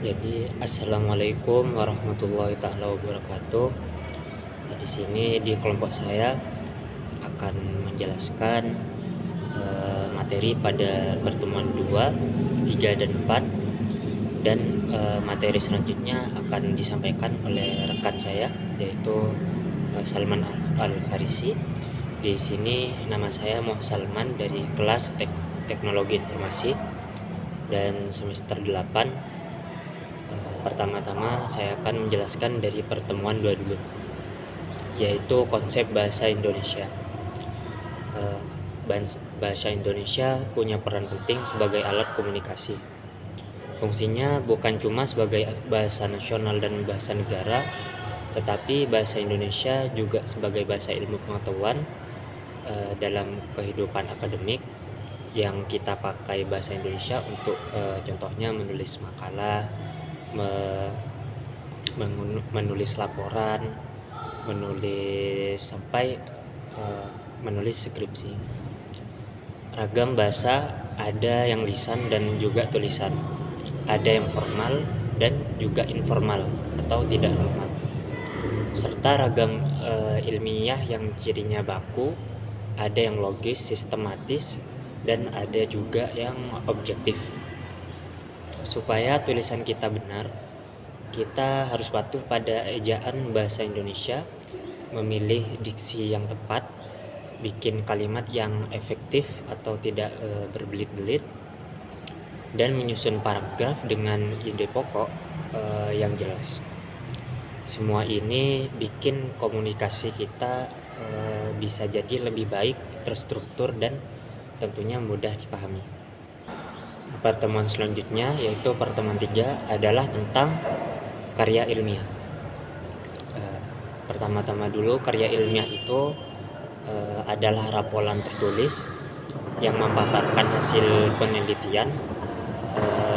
Jadi assalamualaikum warahmatullahi taala wabarakatuh. Nah, di sini di kelompok saya akan menjelaskan materi pada pertemuan 2, 3 dan 4 dan materi selanjutnya akan disampaikan oleh rekan saya yaitu Salman Al-Farisi. Di sini nama saya Muhammad Salman dari kelas Teknologi Informasi dan semester 8. Pertama-tama saya akan menjelaskan dari pertemuan 2 dulu, yaitu konsep bahasa Indonesia. Eh, Bahasa Indonesia punya peran penting sebagai alat komunikasi. Fungsinya bukan cuma sebagai bahasa nasional dan bahasa negara, tetapi bahasa Indonesia juga sebagai bahasa ilmu pengetahuan dalam kehidupan akademik yang kita pakai bahasa Indonesia untuk contohnya menulis makalah, menulis laporan, menulis skripsi. Ragam bahasa, ada yang lisan dan juga tulisan, ada yang formal dan juga informal atau tidak formal, serta ragam ilmiah yang cirinya baku, ada yang logis, sistematis, dan ada juga yang objektif. Supaya tulisan kita benar, kita harus patuh pada ejaan bahasa Indonesia, memilih diksi yang tepat, bikin kalimat yang efektif atau tidak berbelit-belit, dan menyusun paragraf dengan ide pokok yang jelas. Semua ini bikin komunikasi kita bisa jadi lebih baik, terstruktur, dan tentunya mudah dipahami. Pertemuan selanjutnya yaitu pertemuan 3 adalah tentang karya ilmiah. Pertama-tama dulu, karya ilmiah itu adalah raporan tertulis yang memaparkan hasil penelitian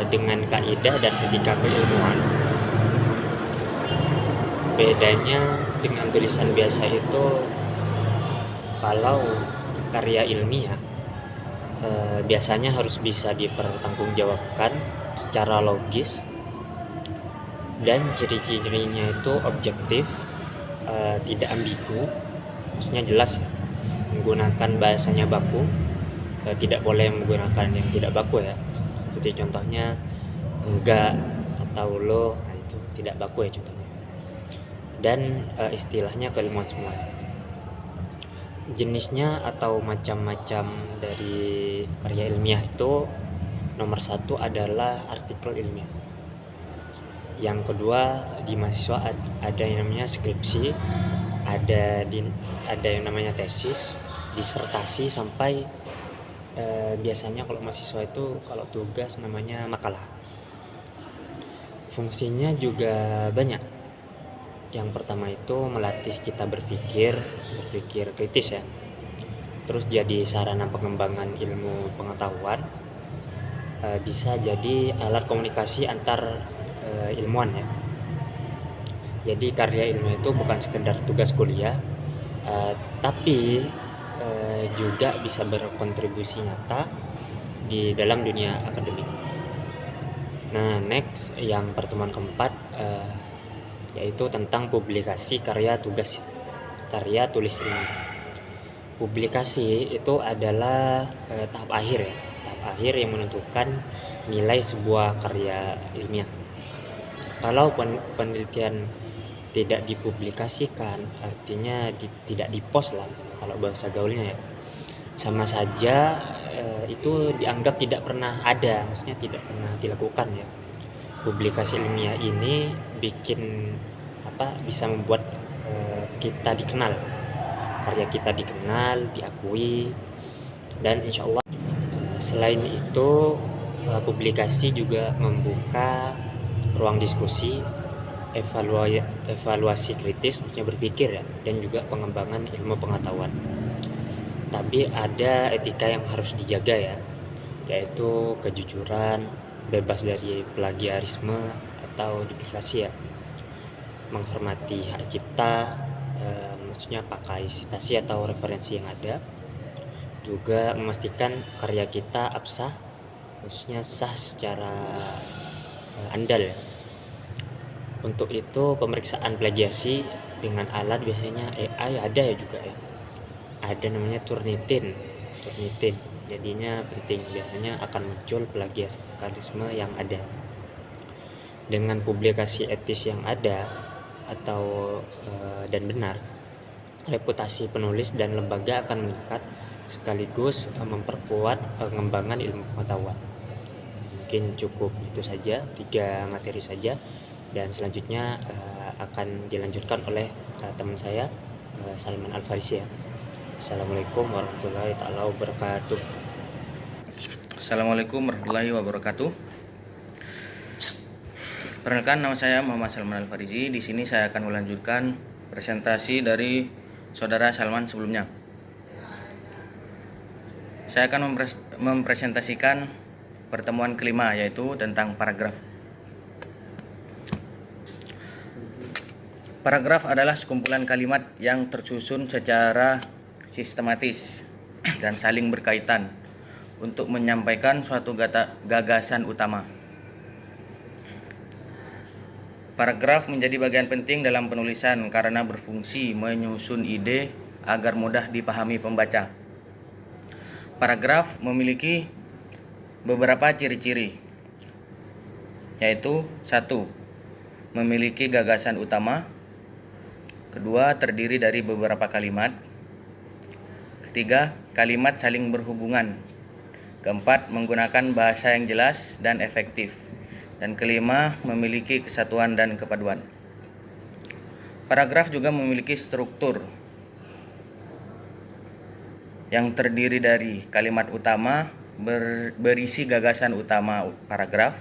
dengan kaidah dan etika keilmuan. Bedanya dengan tulisan biasa itu, kalau karya ilmiah biasanya harus bisa dipertanggungjawabkan secara logis dan ciri-cirinya itu objektif, tidak ambigu, maksudnya jelas ya. Menggunakan bahasanya baku, tidak boleh menggunakan yang tidak baku ya, seperti contohnya enggak atau lo, nah itu tidak baku ya contohnya. Dan istilahnya keilmuan semua. Jenisnya atau macam-macam dari karya ilmiah itu, nomor 1 adalah artikel ilmiah. Yang kedua, di mahasiswa ada yang namanya skripsi, ada yang namanya tesis, disertasi, sampai biasanya kalau mahasiswa itu kalau tugas namanya makalah. Fungsinya juga banyak. Yang pertama itu melatih kita berpikir kritis ya. Terus jadi sarana pengembangan ilmu pengetahuan, bisa jadi alat komunikasi antar ilmuwan ya. Jadi karya ilmiah itu bukan sekedar tugas kuliah, tapi juga bisa berkontribusi nyata di dalam dunia akademik. Nah, next, yang pertemuan keempat yaitu tentang publikasi karya tulis ilmiah. Publikasi itu adalah tahap akhir ya, tahap akhir yang menentukan nilai sebuah karya ilmiah. Kalau penelitian tidak dipublikasikan, artinya tidak dipost lah kalau bahasa gaulnya ya, sama saja itu dianggap tidak pernah ada, maksudnya tidak pernah dilakukan ya. Publikasi ilmiah ini bisa membuat kita dikenal, karya kita dikenal, diakui, dan insya Allah selain itu publikasi juga membuka ruang diskusi, evaluasi kritis, maksudnya berpikir ya, dan juga pengembangan ilmu pengetahuan. Tapi ada etika yang harus dijaga ya, yaitu kejujuran, bebas dari plagiarisme atau duplikasi ya, menghormati hak cipta, maksudnya pakai citasi atau referensi yang ada, juga memastikan karya kita absah, maksudnya sah secara andal ya, Untuk itu pemeriksaan plagiasi dengan alat biasanya AI ada ya juga ya. Ada namanya Turnitin. Turnitin. Jadinya penting, biasanya akan muncul plagiarisme yang ada. Dengan publikasi etis yang ada atau dan benar, reputasi penulis dan lembaga akan meningkat sekaligus memperkuat pengembangan ilmu pengetahuan. Mungkin cukup itu saja, 3 materi saja, dan selanjutnya akan dilanjutkan oleh teman saya Salman Al-Farisi ya. Assalamualaikum warahmatullahi taala wabarakatuh. Assalamualaikum warahmatullahi wabarakatuh. Perkenalkan, nama saya Muhammad Salman Al-Farisi. Di sini saya akan melanjutkan presentasi dari saudara Salman sebelumnya. Saya akan mempresentasikan pertemuan kelima, yaitu tentang paragraf. Paragraf adalah sekumpulan kalimat yang tersusun secara sistematis dan saling berkaitan untuk menyampaikan suatu gagasan utama. Paragraf menjadi bagian penting dalam penulisan karena berfungsi menyusun ide agar mudah dipahami pembaca. Paragraf memiliki beberapa ciri-ciri, yaitu 1. Memiliki gagasan utama. 2. Terdiri dari beberapa kalimat. 3. Kalimat saling berhubungan. 4. Menggunakan bahasa yang jelas dan efektif. Dan 5. Memiliki kesatuan dan kepaduan. Paragraf juga memiliki struktur yang terdiri dari kalimat utama berisi gagasan utama paragraf,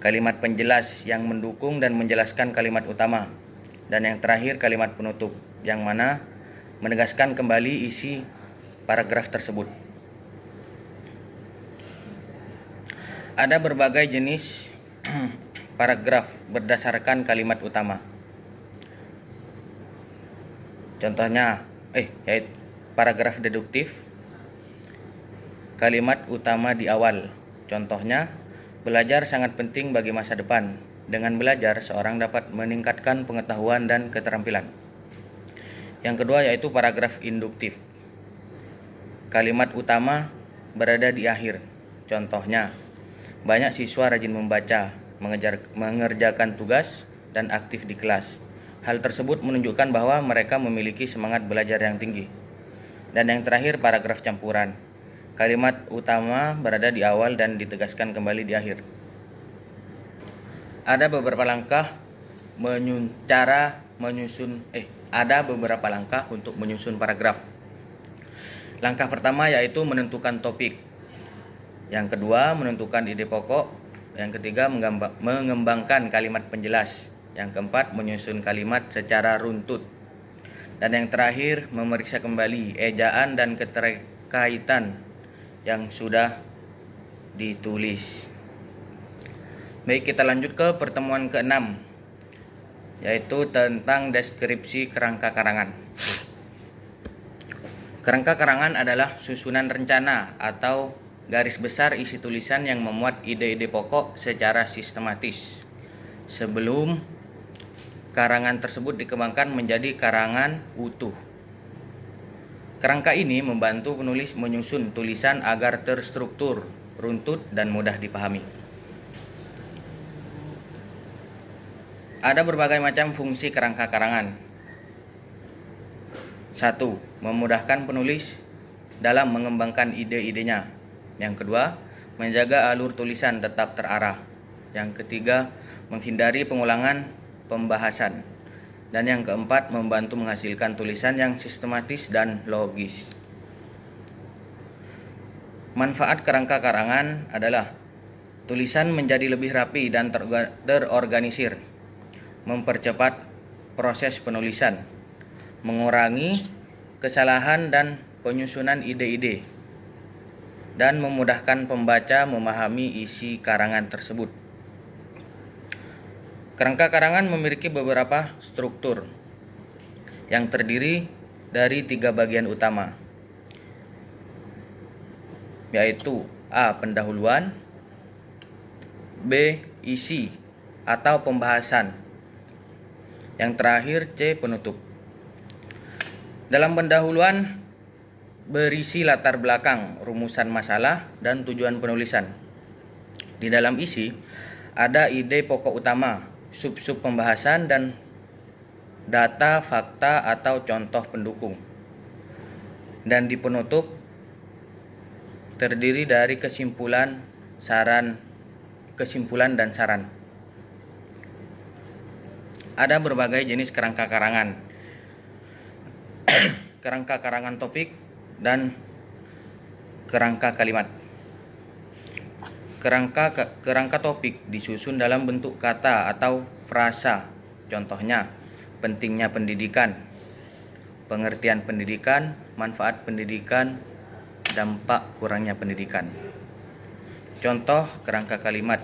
kalimat penjelas yang mendukung dan menjelaskan kalimat utama, dan yang terakhir kalimat penutup yang mana menegaskan kembali isi paragraf tersebut. Ada berbagai jenis paragraf berdasarkan kalimat utama. Contohnya, yaitu paragraf deduktif, kalimat utama di awal. Contohnya, belajar sangat penting bagi masa depan. Dengan belajar, seorang dapat meningkatkan pengetahuan dan keterampilan. Yang kedua yaitu paragraf induktif. Kalimat utama berada di akhir. Contohnya, banyak siswa rajin membaca, mengerjakan tugas, dan aktif di kelas. Hal tersebut menunjukkan bahwa mereka memiliki semangat belajar yang tinggi. Dan yang terakhir, paragraf campuran. Kalimat utama berada di awal dan ditegaskan kembali di akhir. Ada beberapa langkah untuk menyusun paragraf. Langkah pertama yaitu menentukan topik. Yang kedua, menentukan ide pokok. Yang ketiga, mengembangkan kalimat penjelas. Yang keempat, menyusun kalimat secara runtut. Dan yang terakhir, memeriksa kembali ejaan dan keterkaitan yang sudah ditulis. Baik, kita lanjut ke pertemuan ke-6, yaitu tentang deskripsi kerangka karangan. Kerangka karangan adalah susunan rencana atau garis besar isi tulisan yang memuat ide-ide pokok secara sistematis sebelum karangan tersebut dikembangkan menjadi karangan utuh. Kerangka ini membantu penulis menyusun tulisan agar terstruktur, runtut, dan mudah dipahami. Ada berbagai macam fungsi kerangka karangan. 1. Memudahkan penulis dalam mengembangkan ide-idenya. Yang kedua, menjaga alur tulisan tetap terarah. Yang ketiga, menghindari pengulangan pembahasan. Dan yang keempat, membantu menghasilkan tulisan yang sistematis dan logis. Manfaat kerangka karangan adalah tulisan menjadi lebih rapi dan terorganisir, mempercepat proses penulisan, mengurangi kesalahan dan penyusunan ide-ide, dan memudahkan pembaca memahami isi karangan tersebut. Kerangka karangan memiliki beberapa struktur yang terdiri dari 3 bagian utama, yaitu A. Pendahuluan, B. Isi, atau pembahasan. Yang terakhir C. Penutup. Dalam pendahuluan berisi latar belakang, rumusan masalah, dan tujuan penulisan. Di dalam isi ada ide pokok utama, sub-sub pembahasan, dan data, fakta, atau contoh pendukung. Dan di penutup terdiri dari kesimpulan dan saran. Ada berbagai jenis kerangka karangan. Kerangka karangan topik dan kerangka kalimat. Kerangka topik disusun dalam bentuk kata atau frasa. Contohnya, pentingnya pendidikan, pengertian pendidikan, manfaat pendidikan, dampak kurangnya pendidikan. Contoh kerangka kalimat.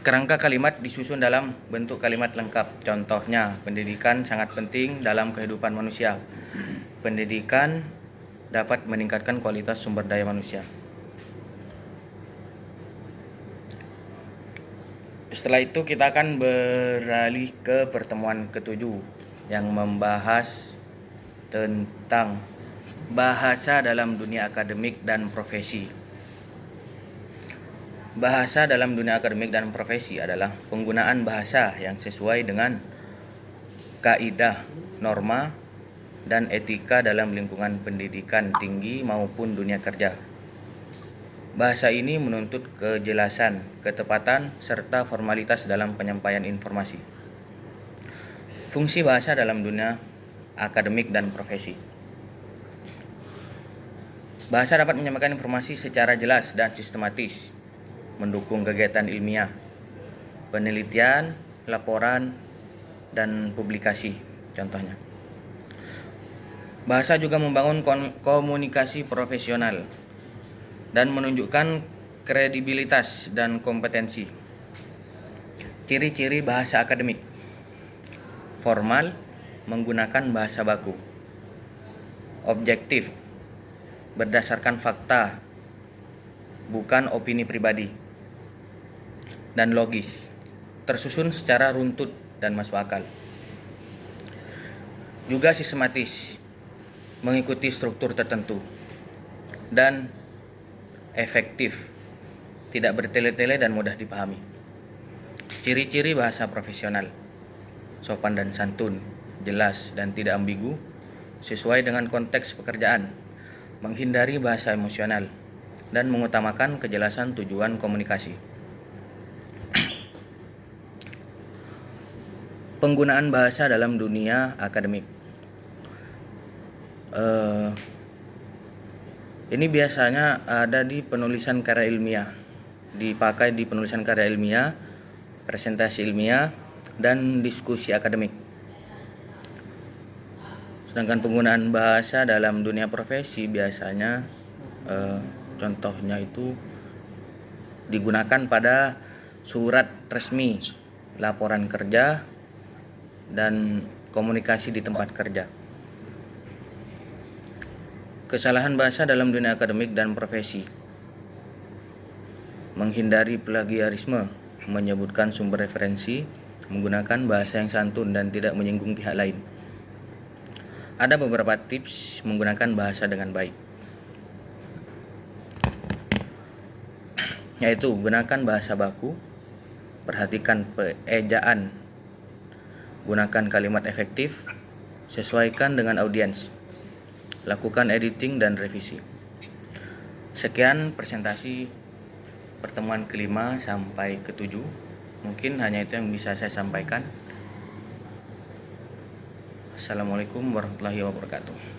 Kerangka kalimat disusun dalam bentuk kalimat lengkap. Contohnya, pendidikan sangat penting dalam kehidupan manusia. Pendidikan dapat meningkatkan kualitas sumber daya manusia. Setelah itu kita akan beralih ke pertemuan ke-7 yang membahas tentang bahasa dalam dunia akademik dan profesi. Bahasa dalam dunia akademik dan profesi adalah penggunaan bahasa yang sesuai dengan kaidah, norma, dan etika dalam lingkungan pendidikan tinggi maupun dunia kerja. Bahasa ini menuntut kejelasan, ketepatan, serta formalitas dalam penyampaian informasi. Fungsi bahasa dalam dunia akademik dan profesi. Bahasa dapat menyampaikan informasi secara jelas dan sistematis, mendukung kegiatan ilmiah, penelitian, laporan, dan publikasi, contohnya. Bahasa juga membangun komunikasi profesional dan menunjukkan kredibilitas dan kompetensi. Ciri-ciri bahasa akademik. Formal, menggunakan bahasa baku. Objektif, berdasarkan fakta, bukan opini pribadi. Dan logis, tersusun secara runtut dan masuk akal. Juga sistematis, mengikuti struktur tertentu. Dan efektif, tidak bertele-tele dan mudah dipahami. Ciri-ciri bahasa profesional. Sopan dan santun, jelas dan tidak ambigu, sesuai dengan konteks pekerjaan, menghindari bahasa emosional, dan mengutamakan kejelasan tujuan komunikasi. Penggunaan bahasa dalam dunia akademik. Ini biasanya ada di penulisan karya ilmiah, dipakai di penulisan karya ilmiah, presentasi ilmiah, dan diskusi akademik. Sedangkan penggunaan bahasa dalam dunia profesi biasanya contohnya itu digunakan pada surat resmi, laporan kerja, dan komunikasi di tempat kerja. Kesalahan bahasa dalam dunia akademik dan profesi. Menghindari plagiarisme, menyebutkan sumber referensi, menggunakan bahasa yang santun dan tidak menyinggung pihak lain. Ada beberapa tips menggunakan bahasa dengan baik, yaitu gunakan bahasa baku, perhatikan ejaan, gunakan kalimat efektif, sesuaikan dengan audiens, lakukan editing dan revisi. Sekian presentasi pertemuan ke-5 sampai ke-7. Mungkin hanya itu yang bisa saya sampaikan. Assalamualaikum warahmatullahi wabarakatuh.